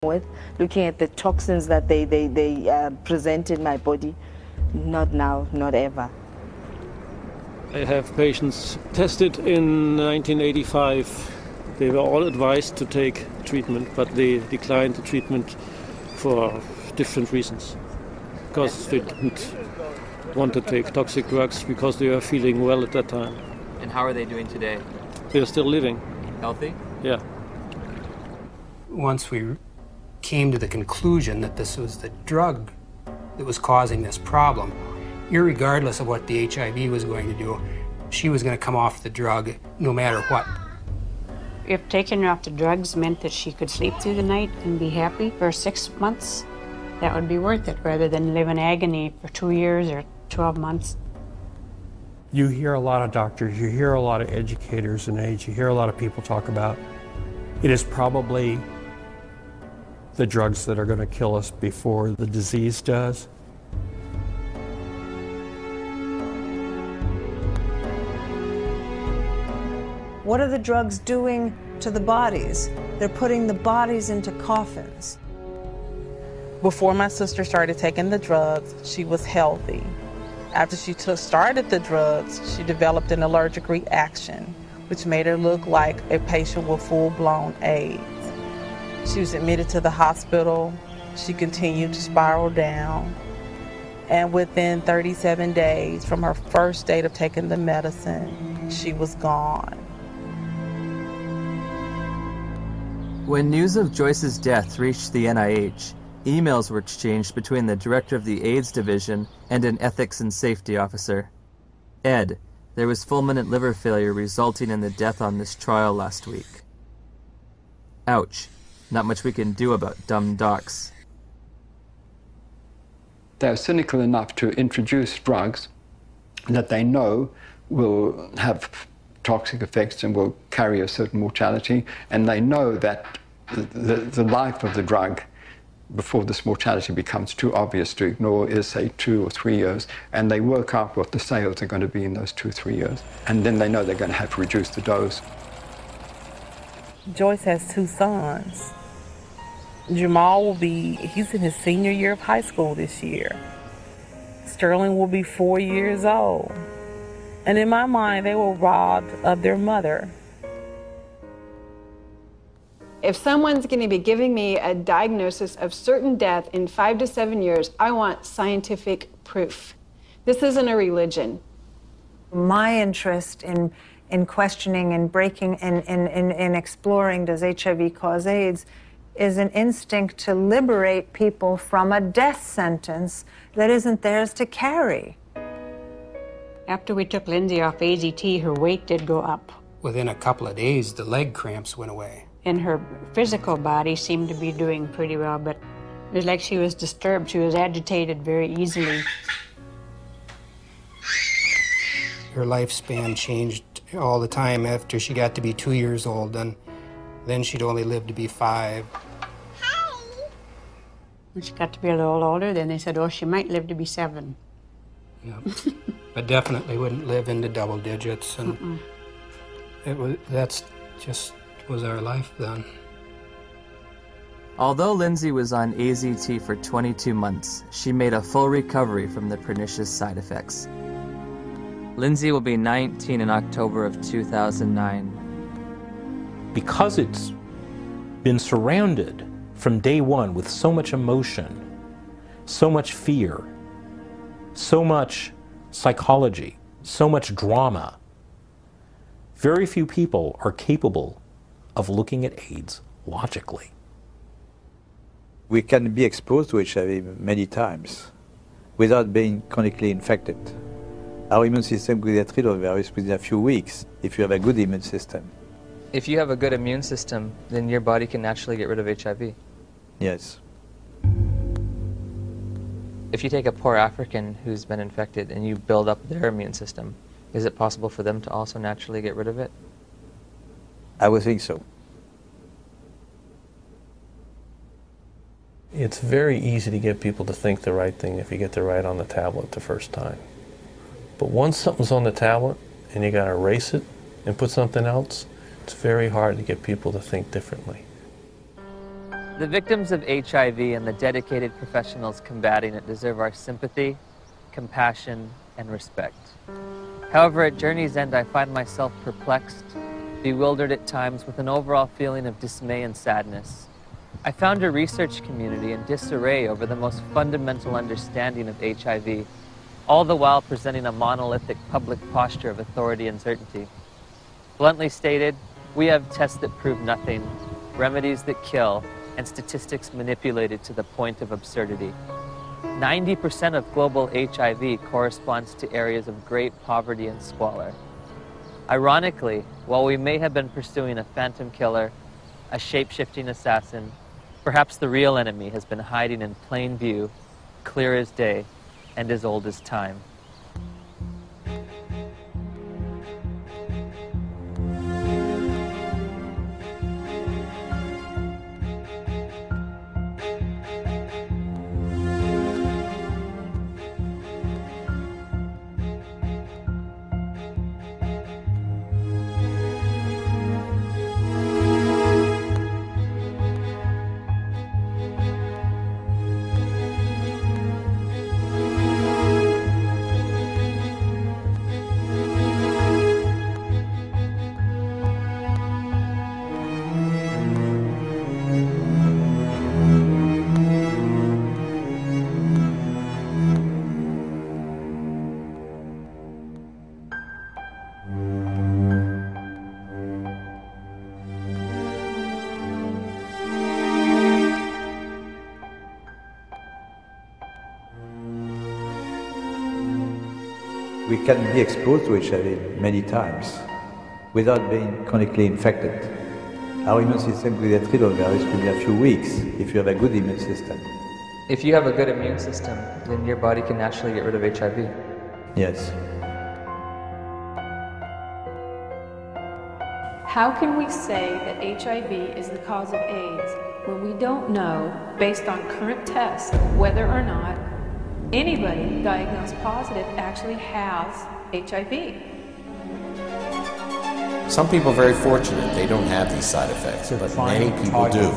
with, looking at the toxins that they present in my body. Not now, not ever. I have patients tested in 1985. They were all advised to take treatment, but they declined the treatment for different reasons. Because they didn't want to take toxic drugs because they were feeling well at that time. And how are they doing today? They're still living. Healthy? Yeah. Once we came to the conclusion that this was the drug that was causing this problem, irregardless of what the HIV was going to do, she was going to come off the drug no matter what. If taking her off the drugs meant that she could sleep through the night and be happy for 6 months, that would be worth it, rather than live in agony for 2 years or 12 months. You hear a lot of doctors, you hear a lot of educators in AIDS, you hear a lot of people talk about it is probably the drugs that are going to kill us before the disease does. What are the drugs doing to the bodies? They're putting the bodies into coffins. Before my sister started taking the drugs, she was healthy. After she started the drugs, she developed an allergic reaction, which made her look like a patient with full-blown AIDS. She was admitted to the hospital. She continued to spiral down. And within 37 days from her first date of taking the medicine, she was gone. When news of Joyce's death reached the NIH, emails were exchanged between the director of the AIDS division and an ethics and safety officer. Ed, there was fulminant liver failure resulting in the death on this trial last week. Ouch. Not much we can do about dumb docs. They're cynical enough to introduce drugs that they know will have toxic effects and will carry a certain mortality, and they know that the life of the drug before this mortality becomes too obvious to ignore is, say, 2 or 3 years, and they work out what the sales are going to be in those 2 or 3 years, and then they know they're going to have to reduce the dose. Joyce has 2 sons. Jamal he's in his senior year of high school this year. Sterling will be 4 years old. And in my mind, they were robbed of their mother. If someone's going to be giving me a diagnosis of certain death in 5 to 7 years, I want scientific proof. This isn't a religion. My interest in questioning and breaking and exploring does HIV cause AIDS is an instinct to liberate people from a death sentence that isn't theirs to carry. After we took Lindsay off AZT, her weight did go up. Within a couple of days, the leg cramps went away. And her physical body seemed to be doing pretty well, but it was like she was disturbed. She was agitated very easily. Her lifespan changed all the time after she got to be 2 years old, and then she'd only live to be 5. When she got to be a little older, then they said, oh, she might live to be 7. Yeah. But definitely wouldn't live into double digits, and that's just was our life then. Although Lindsay was on AZT for 22 months, she made a full recovery from the pernicious side effects. Lindsay will be 19 in October of 2009. Because it's been surrounded from day one with so much emotion, so much fear, so much psychology, so much drama, very few people are capable of looking at AIDS logically. We can be exposed to HIV many times without being chronically infected. Our immune system could get rid of the virus within a few weeks if you have a good immune system. If you have a good immune system, then your body can naturally get rid of HIV. Yes. If you take a poor African who's been infected and you build up their immune system, is it possible for them to also naturally get rid of it? I would think so. It's very easy to get people to think the right thing if you get the right on the tablet the first time. But once something's on the tablet and you got to erase it and put something else, it's very hard to get people to think differently. The victims of HIV and the dedicated professionals combating it deserve our sympathy, compassion, and respect. However, at journey's end, I find myself perplexed, bewildered at times with an overall feeling of dismay and sadness. I found a research community in disarray over the most fundamental understanding of HIV, all the while presenting a monolithic public posture of authority and certainty. Bluntly stated, we have tests that prove nothing, remedies that kill, and statistics manipulated to the point of absurdity. 90% of global HIV corresponds to areas of great poverty and squalor. Ironically, while we may have been pursuing a phantom killer, a shape-shifting assassin, perhaps the real enemy has been hiding in plain view, clear as day, and as old as time. We can be exposed to HIV many times without being chronically infected. Our immune system will get rid of the virus within a few weeks if you have a good immune system. If you have a good immune system, then your body can naturally get rid of HIV. Yes. How can we say that HIV is the cause of AIDS when we don't know, based on current tests, whether or not anybody diagnosed positive actually has HIV? Some people are very fortunate, they don't have these side effects, but many people do.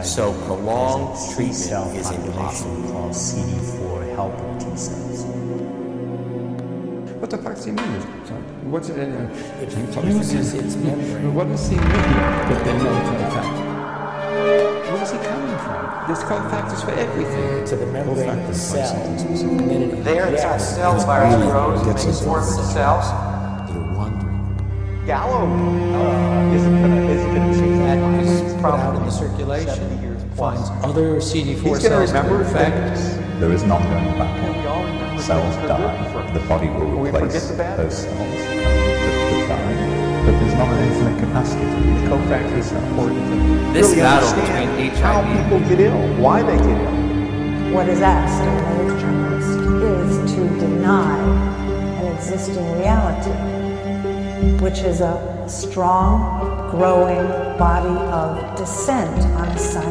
So prolonged treatment is impossible. Called CD4 helper T cells. What the fuck's he mean? What's it? It uses its membrane. What does he mean? But then no fact. Where is he coming from? There's called factors for everything. To the membrane of the cell. There, that cell virus grows and makes more of the cells. Gallo isn't going to change that. It's out in the circulation. Finds other CD4 cells. He's going to remember the fact there is an ongoing battle. Cells die, the body will replace those cells that die, but there's not an infinite capacity. The cofactors is important. This really battle between HIV how people get ill, why they get ill. What is asked of an AIDS journalist is to deny an existing reality, which is a strong, growing body of dissent on a scientific